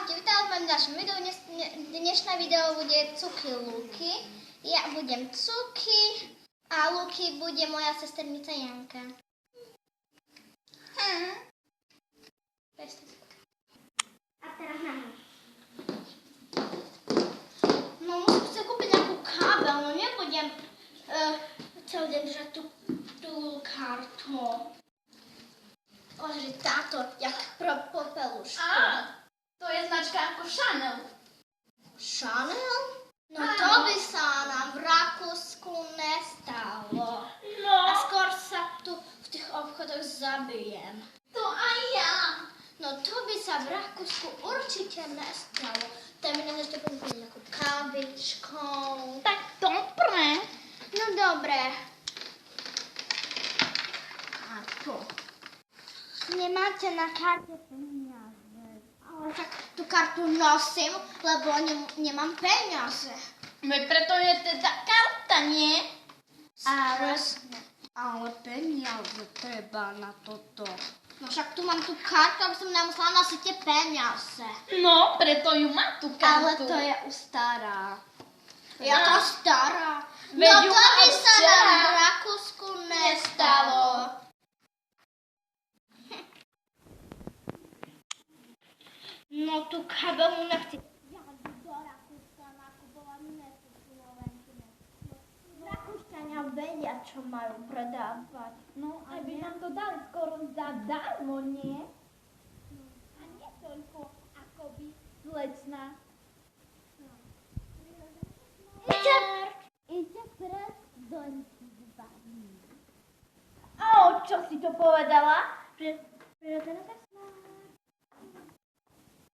Ahojte, vítam v mojom ďalšom videu. Dnešné video bude Cuky Luky. Ja budem Cuky a Luky bude moja sesternica Janka. A teraz na mňa. No musím si kúpiť nejakú kábel, no nebudem celý deň držať tú kartu. Ože táto, jak popeluška. To je značka ako Chanel. Chanel? No to by sa nám v Rakúsku nestalo. No. A skôr sa tu v tých obchodoch zabijem. To aj ja. No to by sa v Rakúsku určite nestalo. Tam mi ešte pomôžem nejakou kávičkou. Tak dobre. No dobre. A tu. Nemáte na karte peniaze. Ale tak tú kartu nosím, lebo nemám peniaze. Veď preto je teda karta, nie? Ale peniaze treba na toto. No však tu mám tú kartu, aby som nemusela nosiť tie peniaze. No, preto ju má tú Ale kartu. to je stará. Jaká stará? Veď No ju to má by sa včera. nám v Rakúsku nestalo. No tú kabelu nechci. Ja do Rakúska nakupovať nechci Slovenčine. V Rakúšťania vedia, čo majú predávať. No, aj by nám to dali skoro zadarmo, nie? A nie toľko, ako by slečna. Ide pred doň. Čo si to povedala? Že teraz